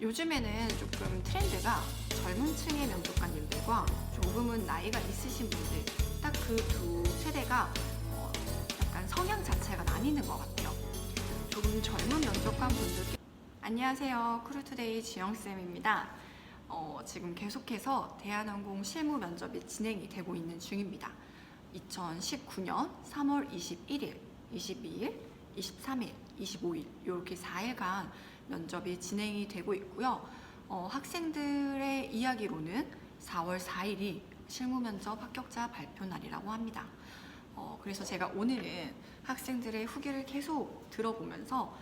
요즘에는 조금 트렌드가 젊은 층의 면접관님들과 조금은 나이가 있으신 분들, 딱 그 두 세대가 약간 성향 자체가 나뉘는 것 같아요. 조금 젊은 면접관 분들께 안녕하세요. 크루투데이 지영쌤입니다. 지금 계속해서 대한항공 실무 면접이 진행이 되고 있는 중입니다. 2019년 3월 21일, 22일, 23일, 25일 이렇게 4일간 면접이 진행이 되고 있고요. 학생들의 이야기로는 4월 4일이 실무 면접 합격자 발표 날이라고 합니다. 그래서 제가 오늘은 학생들의 후기를 계속 들어보면서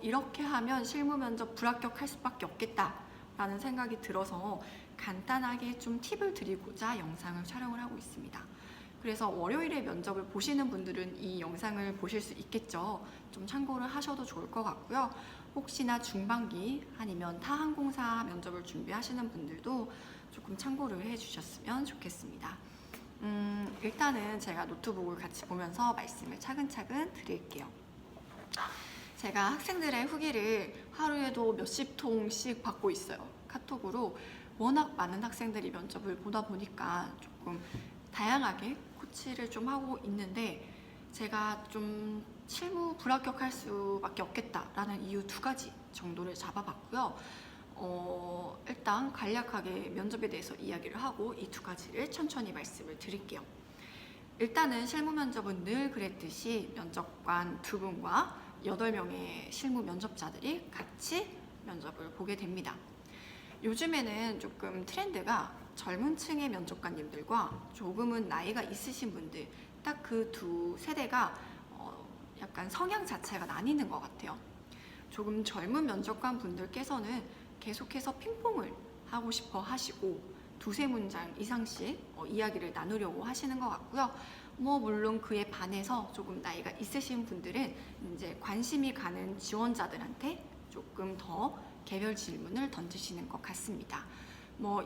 이렇게 하면 실무 면접 불합격할 수밖에 없겠다 라는 생각이 들어서 간단하게 좀 팁을 드리고자 영상을 촬영을 하고 있습니다. 그래서 월요일에 면접을 보시는 분들은 이 영상을 보실 수 있겠죠. 좀 참고를 하셔도 좋을 것 같고요. 혹시나 중반기 아니면 타 항공사 면접을 준비하시는 분들도 조금 참고를 해주셨으면 좋겠습니다. 일단은 제가 노트북을 같이 보면서 말씀을 차근차근 드릴게요. 제가 학생들의 후기를 하루에도 몇십 통씩 받고 있어요. 카톡으로. 워낙 많은 학생들이 면접을 보다 보니까 조금 다양하게 코치를 좀 하고 있는데, 제가 좀 실무 불합격할 수밖에 없겠다라는 이유 두 가지 정도를 잡아봤고요. 일단 간략하게 면접에 대해서 이야기를 하고 이 두 가지를 천천히 말씀을 드릴게요. 일단은 실무 면접은 늘 그랬듯이 면접관 두 분과 8명의 실무 면접자들이 같이 면접을 보게 됩니다. 요즘에는 조금 트렌드가 젊은 층의 면접관님들과 조금은 나이가 있으신 분들, 딱 그 두 세대가 약간 성향 자체가 나뉘는 것 같아요. 조금 젊은 면접관 분들께서는 계속해서 핑퐁을 하고 싶어 하시고 두세 문장 이상씩 이야기를 나누려고 하시는 것 같고요. 물론 그에 반해서 조금 나이가 있으신 분들은 이제 관심이 가는 지원자들한테 조금 더 개별 질문을 던지시는 것 같습니다.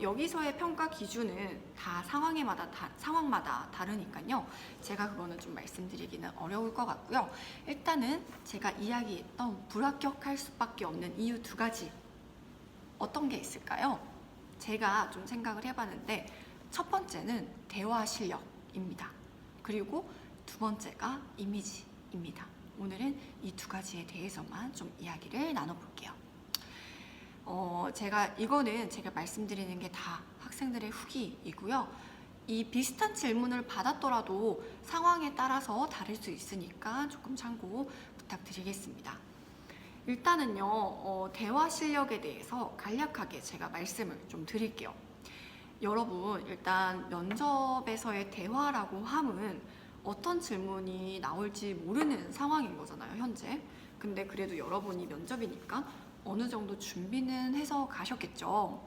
여기서의 평가 기준은 다 상황마다 다르니까요. 제가 그거는 좀 말씀드리기는 어려울 것 같고요. 일단은 제가 이야기했던 불합격할 수밖에 없는 이유 두 가지, 어떤 게 있을까요? 제가 좀 생각을 해봤는데, 첫 번째는 대화 실력입니다. 그리고 두 번째가 이미지입니다. 오늘은 이 두 가지에 대해서만 좀 이야기를 나눠볼게요. 이거는 제가 말씀드리는 게 다 학생들의 후기이고요. 이 비슷한 질문을 받았더라도 상황에 따라서 다를 수 있으니까 조금 참고 부탁드리겠습니다. 일단은요, 대화 실력에 대해서 간략하게 제가 말씀을 좀 드릴게요. 여러분, 일단 면접에서의 대화라고 함은 어떤 질문이 나올지 모르는 상황인 거잖아요, 현재. 근데 그래도 여러분이 면접이니까 어느 정도 준비는 해서 가셨겠죠.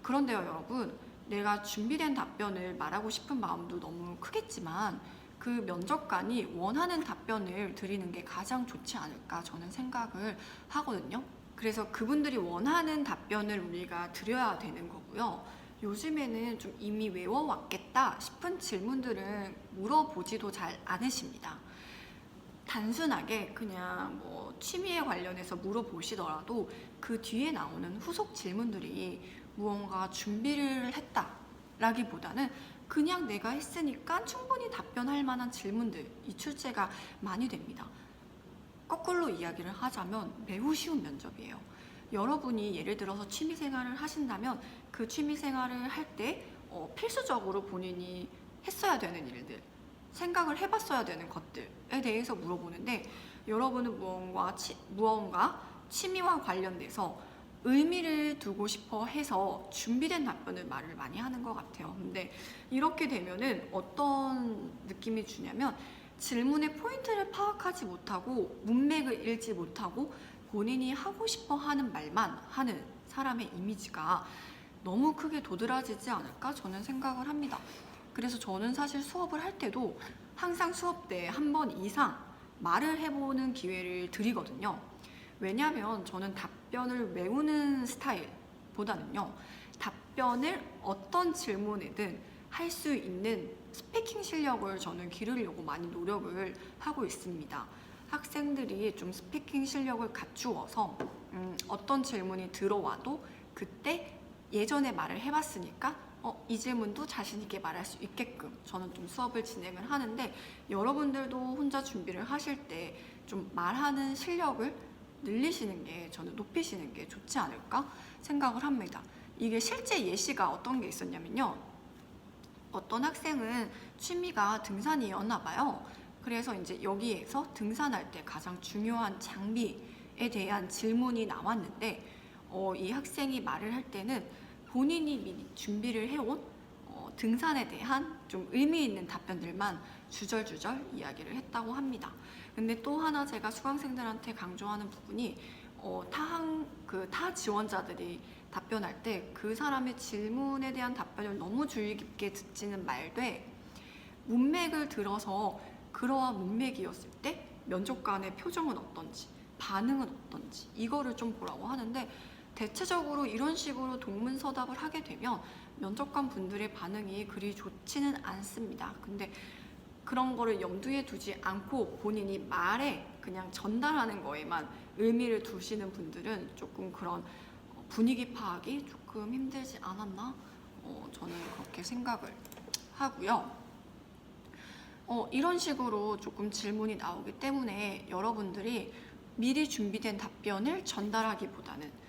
그런데요, 여러분, 내가 준비된 답변을 말하고 싶은 마음도 너무 크겠지만 그 면접관이 원하는 답변을 드리는 게 가장 좋지 않을까 저는 생각을 하거든요. 그래서 그분들이 원하는 답변을 우리가 드려야 되는 거고요. 요즘에는 좀 이미 외워왔겠다 싶은 질문들은 물어보지도 잘 않으십니다. 단순하게 그냥 취미에 관련해서 물어보시더라도 그 뒤에 나오는 후속 질문들이 무언가 준비를 했다라기보다는 그냥 내가 했으니까 충분히 답변할 만한 질문들이 출제가 많이 됩니다. 거꾸로 이야기를 하자면 매우 쉬운 면접이에요. 여러분이 예를 들어서 취미생활을 하신다면 그 취미생활을 할 때 필수적으로 본인이 했어야 되는 일들, 생각을 해봤어야 되는 것들에 대해서 물어보는데, 여러분은 무언가 취미와 관련돼서 의미를 두고 싶어 해서 준비된 답변을 말을 많이 하는 것 같아요. 근데 이렇게 되면은 어떤 느낌이 주냐면 질문의 포인트를 파악하지 못하고 문맥을 읽지 못하고 본인이 하고 싶어 하는 말만 하는 사람의 이미지가 너무 크게 도드라지지 않을까 저는 생각을 합니다. 그래서 저는 사실 수업을 할 때도 항상 수업 때 한 번 이상 말을 해보는 기회를 드리거든요. 왜냐하면 저는 답변을 외우는 스타일보다는요, 답변을 어떤 질문이든 할 수 있는 스피킹 실력을 저는 기르려고 많이 노력을 하고 있습니다. 학생들이 좀 스피킹 실력을 갖추어서 어떤 질문이 들어와도 그때 예전에 말을 해봤으니까 이 질문도 자신 있게 말할 수 있게끔 저는 좀 수업을 진행을 하는데, 여러분들도 혼자 준비를 하실 때 좀 말하는 실력을 늘리시는 게, 저는 높이시는 게 좋지 않을까 생각을 합니다. 이게 실제 예시가 어떤 게 있었냐면요. 어떤 학생은 취미가 등산이었나 봐요. 그래서 이제 여기에서 등산할 때 가장 중요한 장비에 대한 질문이 나왔는데, 이 학생이 말을 할 때는 본인이 미리 준비를 해온 등산에 대한 좀 의미 있는 답변들만 주절주절 이야기를 했다고 합니다. 근데 또 하나 제가 수강생들한테 강조하는 부분이, 타 지원자들이 답변할 때 그 사람의 질문에 대한 답변을 너무 주의 깊게 듣지는 말되, 문맥을 들어서 그러한 문맥이었을 때 면접관의 표정은 어떤지, 반응은 어떤지, 이거를 좀 보라고 하는데, 대체적으로 이런 식으로 동문서답을 하게 되면 면접관 분들의 반응이 그리 좋지는 않습니다. 근데 그런 거를 염두에 두지 않고 본인이 말에 그냥 전달하는 거에만 의미를 두시는 분들은 조금 그런 분위기 파악이 조금 힘들지 않았나? 저는 그렇게 생각을 하고요. 이런 식으로 조금 질문이 나오기 때문에 여러분들이 미리 준비된 답변을 전달하기보다는,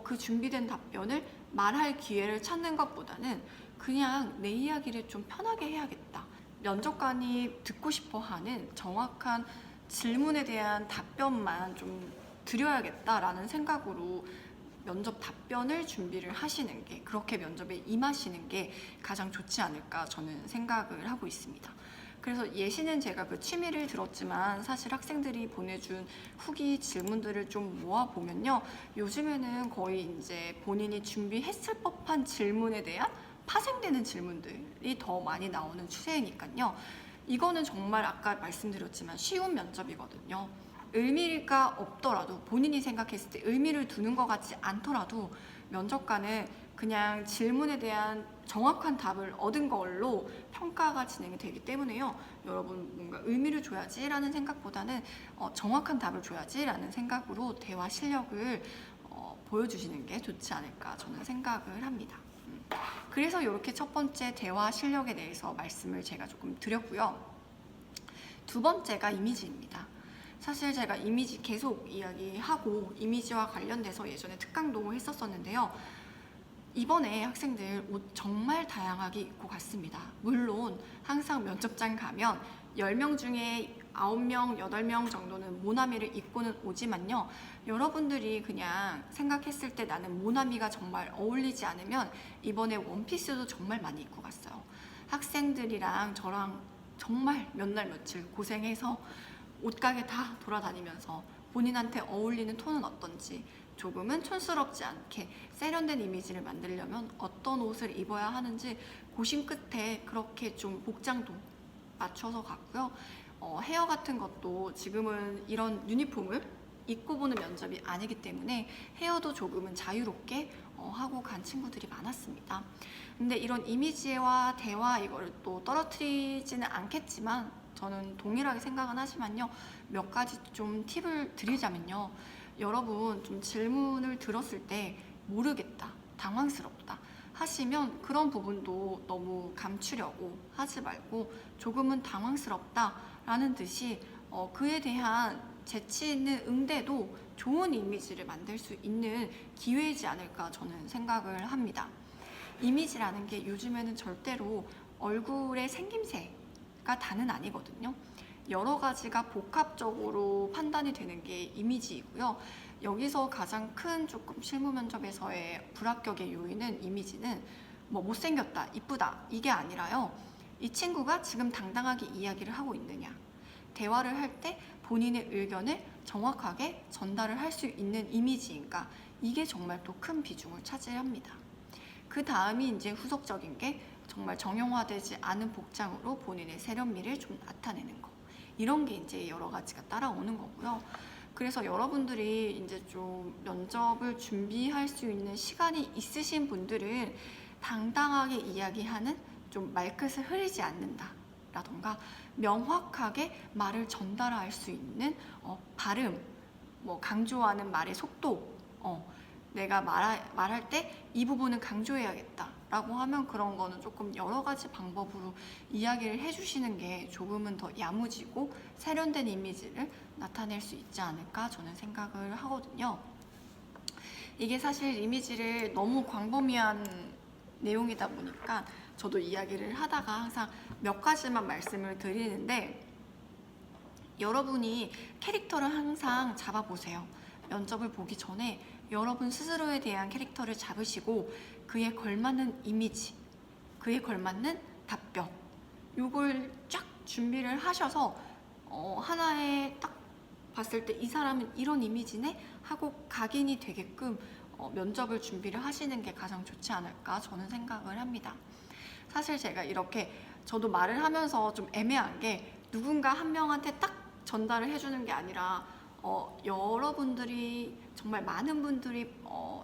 그 준비된 답변을 말할 기회를 찾는 것보다는 그냥 내 이야기를 좀 편하게 해야겠다. 면접관이 듣고 싶어 하는 정확한 질문에 대한 답변만 좀 드려야겠다라는 생각으로 면접 답변을 준비를 하시는 게, 그렇게 면접에 임하시는 게 가장 좋지 않을까 저는 생각을 하고 있습니다. 그래서 예시는 제가 그 취미를 들었지만, 사실 학생들이 보내준 후기 질문들을 좀 모아보면요, 요즘에는 거의 이제 본인이 준비했을 법한 질문에 대한 파생되는 질문들이 더 많이 나오는 추세니까요. 이거는 정말 아까 말씀드렸지만 쉬운 면접이거든요. 의미가 없더라도, 본인이 생각했을 때 의미를 두는 것 같지 않더라도 면접관은 그냥 질문에 대한 정확한 답을 얻은 걸로 평가가 진행이 되기 때문에요. 여러분, 뭔가 의미를 줘야지라는 생각보다는 정확한 답을 줘야지라는 생각으로 대화 실력을 보여주시는 게 좋지 않을까 저는 생각을 합니다. 그래서 이렇게 첫 번째 대화 실력에 대해서 말씀을 제가 조금 드렸고요. 두 번째가 이미지입니다. 사실 제가 이미지 계속 이야기하고 이미지와 관련돼서 예전에 특강도 했었었는데요. 이번에 학생들 옷 정말 다양하게 입고 갔습니다. 물론 항상 면접장 가면 10명 중에 9명, 8명 정도는 모나미를 입고는 오지만요. 여러분들이 그냥 생각했을 때 나는 모나미가 정말 어울리지 않으면 이번에 원피스도 정말 많이 입고 갔어요. 학생들이랑 저랑 정말 몇 날 며칠 고생해서 옷가게 다 돌아다니면서 본인한테 어울리는 톤은 어떤지, 조금은 촌스럽지 않게 세련된 이미지를 만들려면 어떤 옷을 입어야 하는지 고심 끝에 그렇게 좀 복장도 맞춰서 갔고요. 헤어 같은 것도 지금은 이런 유니폼을 입고 보는 면접이 아니기 때문에 헤어도 조금은 자유롭게 하고 간 친구들이 많았습니다. 근데 이런 이미지와 대화, 이거를 또 떨어뜨리지는 않겠지만 저는 동일하게 생각은 하지만요, 몇 가지 좀 팁을 드리자면요, 여러분 좀 질문을 들었을 때 모르겠다, 당황스럽다 하시면 그런 부분도 너무 감추려고 하지 말고 조금은 당황스럽다 라는 듯이 그에 대한 재치 있는 응대도 좋은 이미지를 만들 수 있는 기회이지 않을까 저는 생각을 합니다. 이미지라는 게 요즘에는 절대로 얼굴의 생김새가 다는 아니거든요. 여러 가지가 복합적으로 판단이 되는 게 이미지이고요. 여기서 가장 큰 조금 실무 면접에서의 불합격의 요인은, 이미지는 뭐 못생겼다, 이쁘다 이게 아니라요, 이 친구가 지금 당당하게 이야기를 하고 있느냐, 대화를 할 때 본인의 의견을 정확하게 전달을 할 수 있는 이미지인가, 이게 정말 또 큰 비중을 차지합니다. 그 다음이 이제 후속적인 게 정말 정형화되지 않은 복장으로 본인의 세련미를 좀 나타내는 거, 이런 게 이제 여러 가지가 따라오는 거고요. 그래서 여러분들이 이제 좀 면접을 준비할 수 있는 시간이 있으신 분들은 당당하게 이야기하는, 좀 말끝을 흐리지 않는다 라던가 명확하게 말을 전달할 수 있는 발음, 뭐 강조하는 말의 속도, 내가 말할 때 이 부분은 강조해야겠다 라고 하면 그런 거는 조금 여러 가지 방법으로 이야기를 해주시는 게 조금은 더 야무지고 세련된 이미지를 나타낼 수 있지 않을까 저는 생각을 하거든요. 이게 사실 이미지를 너무 광범위한 내용이다 보니까 저도 이야기를 하다가 항상 몇 가지만 말씀을 드리는데, 여러분이 캐릭터를 항상 잡아보세요. 면접을 보기 전에 여러분 스스로에 대한 캐릭터를 잡으시고 그에 걸맞는 이미지, 그에 걸맞는 답변, 요걸 쫙 준비를 하셔서 하나에 딱 봤을 때 이 사람은 이런 이미지네 하고 각인이 되게끔 면접을 준비를 하시는 게 가장 좋지 않을까 저는 생각을 합니다. 사실 제가 이렇게 저도 말을 하면서 좀 애매한 게 누군가 한 명한테 딱 전달을 해주는 게 아니라 여러분들이 정말 많은 분들이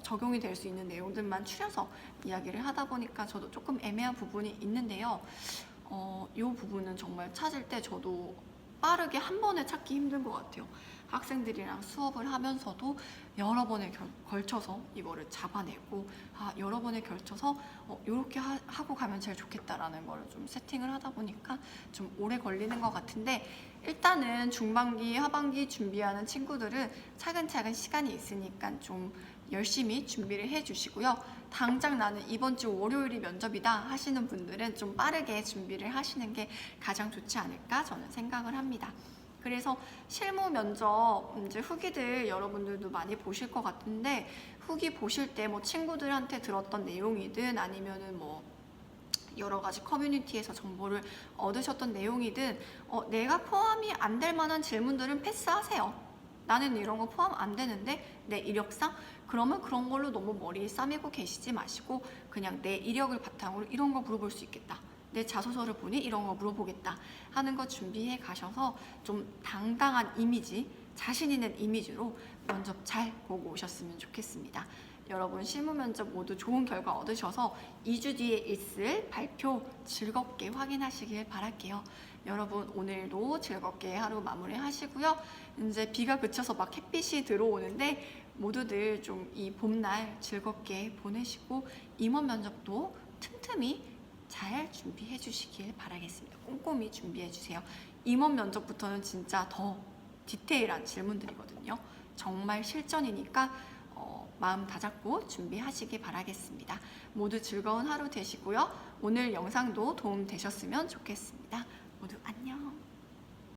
적용이 될 수 있는 내용들만 추려서 이야기를 하다 보니까 저도 조금 애매한 부분이 있는데요. 이 부분은 정말 찾을 때 저도 빠르게 한 번에 찾기 힘든 것 같아요. 학생들이랑 수업을 하면서도 여러 번에 걸쳐서 이거를 잡아내고 여러 번에 걸쳐서 이렇게 하고 가면 제일 좋겠다라는 거를 좀 세팅을 하다 보니까 좀 오래 걸리는 것 같은데, 일단은 중반기, 하반기 준비하는 친구들은 차근차근 시간이 있으니까 좀 열심히 준비를 해주시고요. 당장 나는 이번 주 월요일이 면접이다 하시는 분들은 좀 빠르게 준비를 하시는 게 가장 좋지 않을까 저는 생각을 합니다. 그래서 실무 면접 이제 후기들 여러분들도 많이 보실 것 같은데, 후기 보실 때 뭐 친구들한테 들었던 내용이든 아니면은 뭐 여러 가지 커뮤니티에서 정보를 얻으셨던 내용이든 내가 포함이 안 될 만한 질문들은 패스하세요. 나는 이런 거 포함 안 되는데 내 이력상? 그러면 그런 걸로 너무 머리에 싸매고 계시지 마시고 그냥 내 이력을 바탕으로 이런 거 물어볼 수 있겠다, 내 자소서를 보니 이런 거 물어보겠다 하는 거 준비해 가셔서 좀 당당한 이미지, 자신 있는 이미지로 면접 잘 보고 오셨으면 좋겠습니다. 여러분 실무 면접 모두 좋은 결과 얻으셔서 2주 뒤에 있을 발표 즐겁게 확인하시길 바랄게요. 여러분 오늘도 즐겁게 하루 마무리하시고요. 이제 비가 그쳐서 막 햇빛이 들어오는데 모두들 좀 이 봄날 즐겁게 보내시고 임원 면접도 틈틈이 잘 준비해 주시길 바라겠습니다. 꼼꼼히 준비해 주세요. 임원 면접부터는 진짜 더 디테일한 질문들이거든요. 정말 실전이니까 마음 다잡고 준비하시기 바라겠습니다. 모두 즐거운 하루 되시고요. 오늘 영상도 도움 되셨으면 좋겠습니다. 모두 안녕.